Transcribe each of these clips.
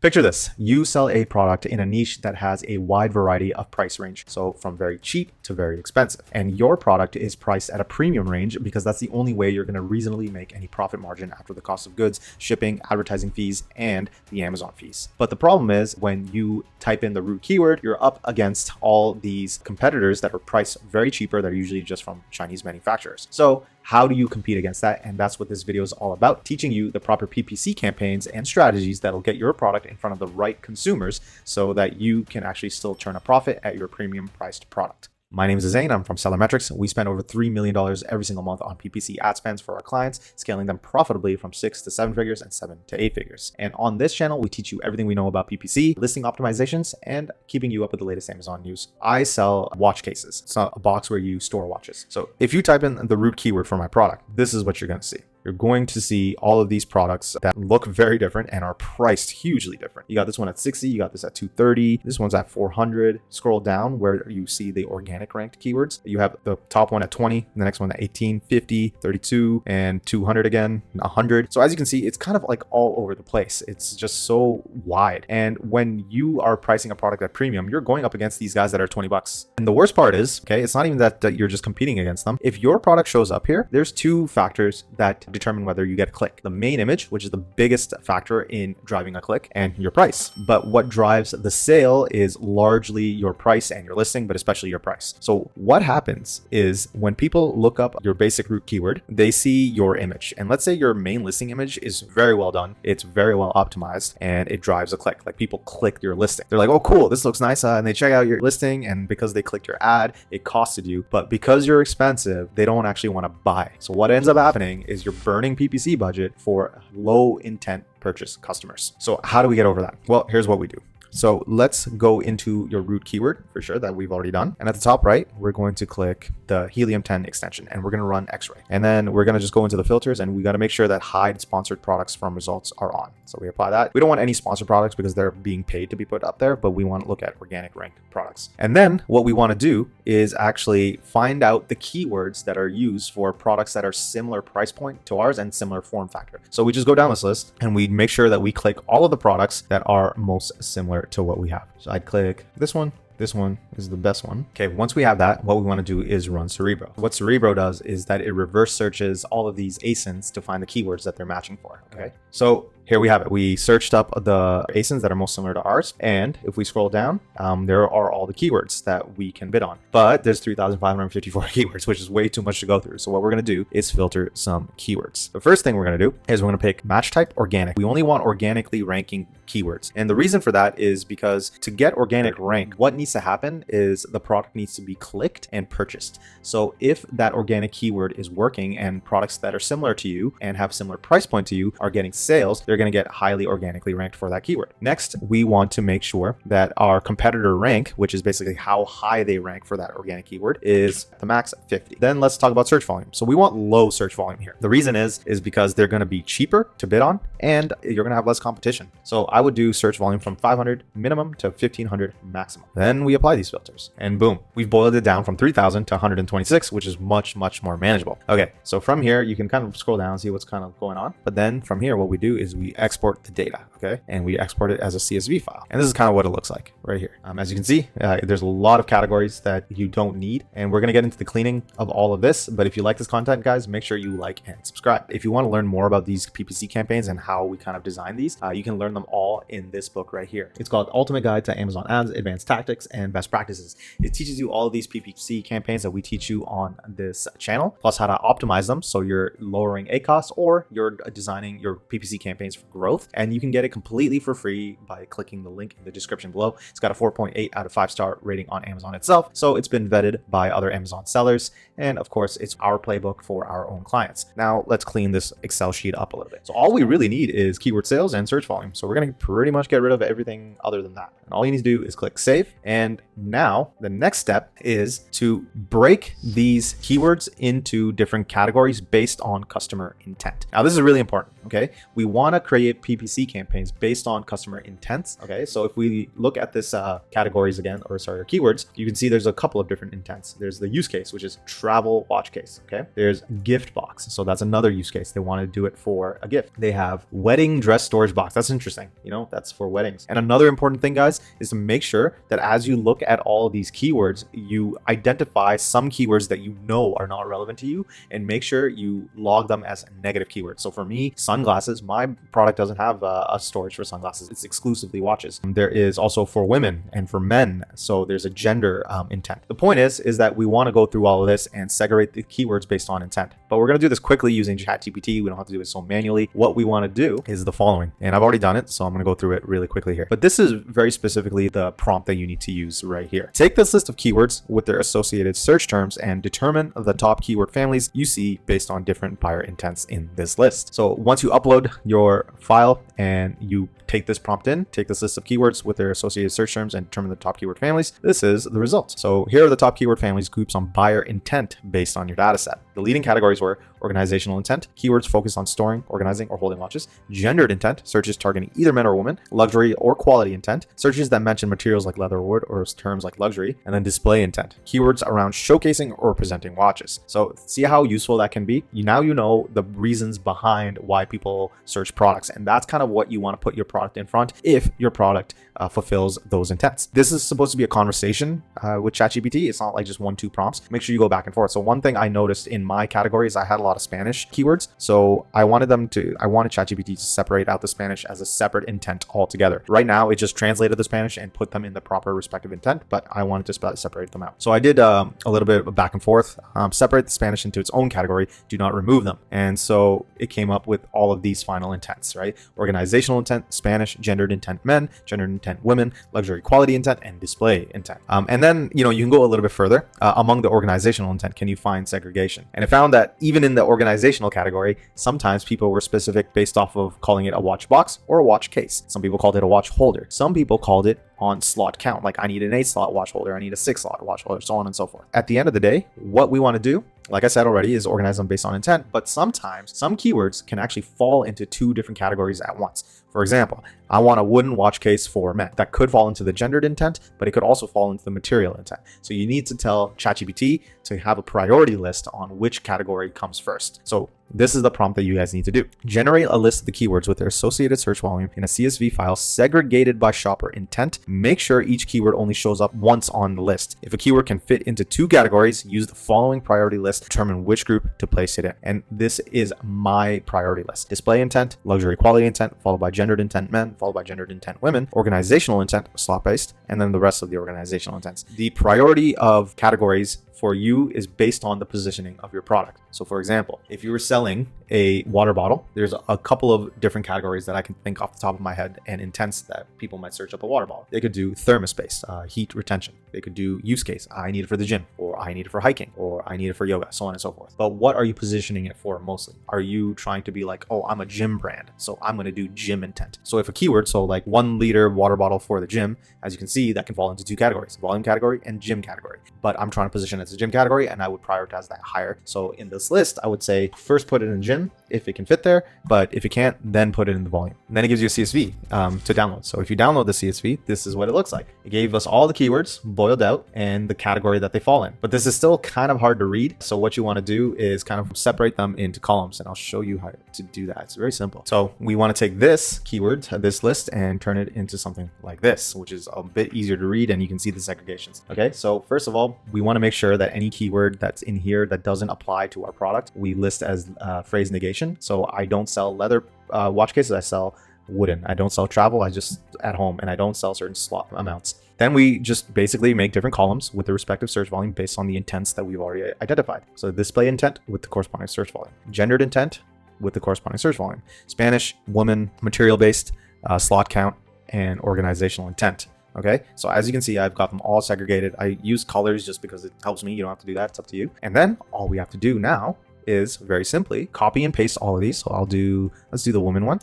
Picture this, you sell a product in a niche that has a wide variety of price range. So from very cheap to very expensive. And your product is priced at a premium range because that's the only way you're going to reasonably make any profit margin after the cost of goods, shipping, advertising fees, and the Amazon fees. But the problem is when you type in the root keyword, you're up against all these competitors that are priced very cheaper that are usually just from Chinese manufacturers. So how do you compete against that? And that's what this video is all about, teaching you the proper PPC campaigns and strategies that'll get your product in front of the right consumers so that you can actually still turn a profit at your premium priced product. My name is Zane. I'm from SellerMetrics. We spend over $3 million every single month on PPC ad spends for our clients, scaling them profitably from 6 to 7 figures and 7 to 8 figures. And on this channel, we teach you everything we know about PPC, listing optimizations, and keeping you up with the latest Amazon news. I sell watch cases. It's not a box where you store watches. So if you type in the root keyword for my product, this is what you're going to see. You're going to see all of these products that look very different and are priced hugely different. You got this one at 60, you got this at 230, this one's at 400. Scroll down where you see the organic ranked keywords. You have the top one at 20, the next one at 18, 50, 32, and 200 again, 100. So as you can see, it's kind of like all over the place. It's just so wide. And when you are pricing a product at premium, you're going up against these guys that are 20 bucks. And the worst part is, okay, it's not even that you're just competing against them. If your product shows up here, there's two factors that determine whether you get a click. The main image, which is the biggest factor in driving a click, and your price. But what drives the sale is largely your price and your listing, but especially your price. So what happens is when people look up your basic root keyword, they see your image. And let's say your main listing image is very well done. It's very well optimized and it drives a click. Like people click your listing. They're like, oh, cool, this looks nice. And they check out your listing, and because they clicked your ad, it costed you. But because you're expensive, they don't actually want to buy. So what ends up happening is you're burning PPC budget for low intent purchase customers. So how do we get over that? Well, here's what we do. So let's go into your root keyword for sure that we've already done. And at the top right, we're going to click the Helium 10 extension and we're going to run X-ray. And then we're going to just go into the filters and we got to make sure that hide sponsored products from results are on. So we apply that. We don't want any sponsored products because they're being paid to be put up there, but we want to look at organic ranked products. And then what we want to do is actually find out the keywords that are used for products that are similar price point to ours and similar form factor. So we just go down this list and we make sure that we click all of the products that are most similar to what we have. So I'd click this one. This one is the best one. Okay, once we have that, what we want to do is run Cerebro. What Cerebro does is that it reverse searches all of these ASINs to find the keywords that they're matching for. Okay, so here we have it. We searched up the ASINs that are most similar to ours. And if we scroll down, there are all the keywords that we can bid on. But there's 3,554 keywords, which is way too much to go through. So what we're going to do is filter some keywords. The first thing we're going to do is we're going to pick match type organic. We only want organically ranking keywords. And the reason for that is because to get organic rank, what needs to happen is the product needs to be clicked and purchased. So if that organic keyword is working and products that are similar to you and have similar price point to you are getting sales, they're going to get highly organically ranked for that keyword. Next, we want to make sure that our competitor rank, which is basically how high they rank for that organic keyword, is the max 50. Then let's talk about search volume. So we want low search volume here. The reason is because they're going to be cheaper to bid on and you're going to have less competition. So I would do search volume from 500 minimum to 1500 maximum. Then we apply these filters and boom, we've boiled it down from 3000 to 126, which is much more manageable. Okay, so from here, you can kind of scroll down and see what's kind of going on. But then from here, what we do is we export the data, okay? And we export it as a CSV file. And this is kind of what it looks like right here. As you can see, there's a lot of categories that you don't need. And we're gonna get into the cleaning of all of this. But if you like this content, guys, make sure you like and subscribe. If you wanna learn more about these PPC campaigns and how we kind of design these, you can learn them all in this book right here. It's called Ultimate Guide to Amazon Ads, Advanced Tactics, and Best Practices. It teaches you all of these PPC campaigns that we teach you on this channel, plus how to optimize them so you're lowering ACoS or you're designing your PPC campaigns for growth. And you can get it completely for free by clicking the link in the description below. It's got a 4.8 out of 5-star rating on Amazon itself. So it's been vetted by other Amazon sellers. And of course, it's our playbook for our own clients. Now let's clean this Excel sheet up a little bit. So all we really need is keyword sales and search volume. So we're going to pretty much get rid of everything other than that. And all you need to do is click save. And now the next step is to break these keywords into different categories based on customer intent. Now this is really important. Okay, we want to create PPC campaigns based on customer intents. Okay, so if we look at this categories again, or sorry, keywords, you can see there's a couple of different intents. There's the use case, which is travel watch case. Okay, there's gift box, so that's another use case. They want to do it for a gift. They have wedding dress storage box. That's interesting. You know, that's for weddings. And another important thing, guys, is to make sure that as you look at all of these keywords, you identify some keywords that you know are not relevant to you, and make sure you log them as negative keywords. So for me, sunglasses, my product doesn't have a storage for sunglasses. It's exclusively watches. There is also for women and for men. So there's a gender intent. The point is that we want to go through all of this and segregate the keywords based on intent. But we're going to do this quickly using ChatGPT. We don't have to do it so manually. What we want to do is the following, and I've already done it, so I'm going to go through it really quickly here. But this is very specifically the prompt that you need to use right here. Take this list of keywords with their associated search terms and determine the top keyword families you see based on different buyer intents in this list. So once you upload your file and you take this prompt in, take this list of keywords with their associated search terms and determine the top keyword families, this is the result. So here are the top keyword families grouped on buyer intent based on your data set. The leading categories were organizational intent, keywords focused on storing, organizing, or holding watches; gendered intent, searches targeting either men or women; luxury or quality intent, searches that mention materials like leather or wood or terms like luxury; and then display intent, keywords around showcasing or presenting watches. So see how useful that can be? Now you know the reasons behind why people search products, and that's kind of what you want to put your product in front if your product fulfills those intents. This is supposed to be a conversation with ChatGPT. It's not like just 1-2 prompts. Make sure you go back and forth. So one thing I noticed in my category is I had a lot of Spanish keywords. So I wanted ChatGPT to separate out the Spanish as a separate intent altogether. Right now, it just translated the Spanish and put them in the proper respective intent, but I wanted to separate them out. So I did a little bit of back and forth, separate the Spanish into its own category, do not remove them. And so it came up with all of these final intents, right? Organizational intent, Spanish, gendered intent men, gendered intent women, luxury quality intent, and display intent. And then, you can go a little bit further. Among the organizational intent, can you find segregation? And it found that even in the organizational category, sometimes people were specific based off of calling it a watch box or a watch case. Some people called it a watch holder. Some people called it on slot count, like I need an 8-slot watch holder, I need a 6-slot watch holder, so on and so forth. At the end of the day, what we want to do, like I said already, is organize them based on intent, but sometimes some keywords can actually fall into 2 different categories at once. For example, I want a wooden watch case for men. That could fall into the gendered intent, but it could also fall into the material intent. So you need to tell ChatGPT to have a priority list on which category comes first. So this is the prompt that you guys need to do. Generate a list of the keywords with their associated search volume in a CSV file segregated by shopper intent. Make sure each keyword only shows up once on the list. If a keyword can fit into 2 categories, use the following priority list to determine which group to place it in. And this is my priority list. Display intent, luxury quality intent, followed by gendered intent men, followed by gendered intent women, organizational intent, slot-based, and then the rest of the organizational intents. The priority of categories for you is based on the positioning of your product. So for example, if you were selling a water bottle, there's a couple of different categories that I can think off the top of my head and intents that people might search up a water bottle. They could do thermospace, heat retention. They could do use case, I need it for the gym, or I need it for hiking, or I need it for yoga, so on and so forth. But what are you positioning it for mostly? Are you trying to be like, oh, I'm a gym brand, so I'm going to do gym intent? So if a keyword, so like 1 liter water bottle for the gym, as you can see, that can fall into 2 categories, volume category and gym category. But I'm trying to position it as a gym category, and I would prioritize that higher. So in this list, I would say first put it in gym if it can fit there, but if it can't, then put it in the volume. And then it gives you a CSV to download. So if you download the CSV, this is what it looks like. It gave us all the keywords boiled out and the category that they fall in. But this is still kind of hard to read. So what you want to do is kind of separate them into columns, and I'll show you how to do that. It's very simple. So we want to take this keyword, this list, and turn it into something like this, which is a bit easier to read, and you can see the segregations. Okay, so first of all, we want to make sure that any keyword that's in here that doesn't apply to our product, we list as phrase negation. So I don't sell leather watch cases, I sell wooden. I don't sell travel, I just at home, and I don't sell certain slot amounts. Then we just basically make different columns with the respective search volume based on the intents that we've already identified. So display intent with the corresponding search volume, gendered intent with the corresponding search volume, Spanish, woman, material based, slot count, and organizational intent. Okay, so as you can see, I've got them all segregated. I use colors just because it helps me. You don't have to do that, it's up to you. And then all we have to do now is very simply copy and paste all of these. So let's do the woman one.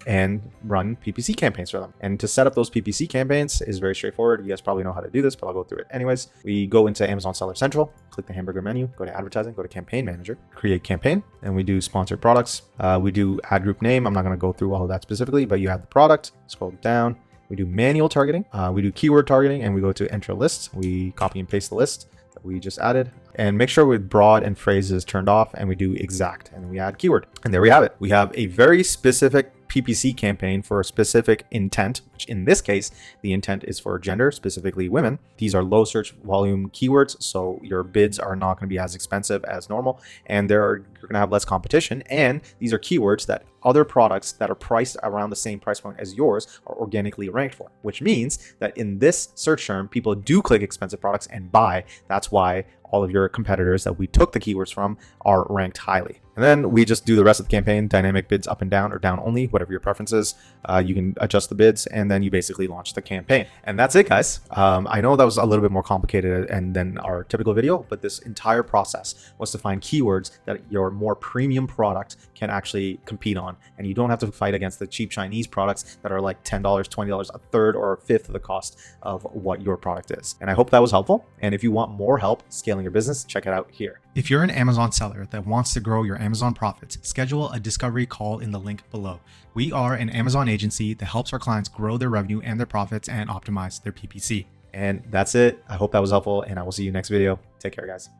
and run PPC campaigns for them. And to set up those PPC campaigns is very straightforward. You guys probably know how to do this, but I'll go through it anyways. We go into Amazon Seller Central, click the hamburger menu, go to advertising, go to campaign manager, create campaign, and we do sponsored products. We do ad group name. I'm not going to go through all of that specifically, but you add the product, scroll down. We do manual targeting, we do keyword targeting, and we go to enter list. We copy and paste the list that we just added, and make sure with broad and phrases turned off, and we do exact, and we add keyword. And there we have it. We have a very specific PPC campaign for a specific intent, which in this case, the intent is for gender, specifically women. These are low search volume keywords, so your bids are not going to be as expensive as normal, and you're going to have less competition. And these are keywords that other products that are priced around the same price point as yours are organically ranked for, which means that in this search term, people do click expensive products and buy. That's why all of your competitors that we took the keywords from are ranked highly. And then we just do the rest of the campaign, dynamic bids up and down or down only, whatever your preference is. You can adjust the bids, and then you basically launch the campaign. And that's it, guys. I know that was a little bit more complicated than our typical video, but this entire process was to find keywords that your more premium product can actually compete on. And you don't have to fight against the cheap Chinese products that are like $10, $20, a third or a fifth of the cost of what your product is. And I hope that was helpful. And if you want more help scaling your business, check it out here. If you're an Amazon seller that wants to grow your Amazon profits, schedule a discovery call in the link below. We are an Amazon agency that helps our clients grow their revenue and their profits and optimize their PPC. And that's it. I hope that was helpful, and I will see you next video. Take care, guys.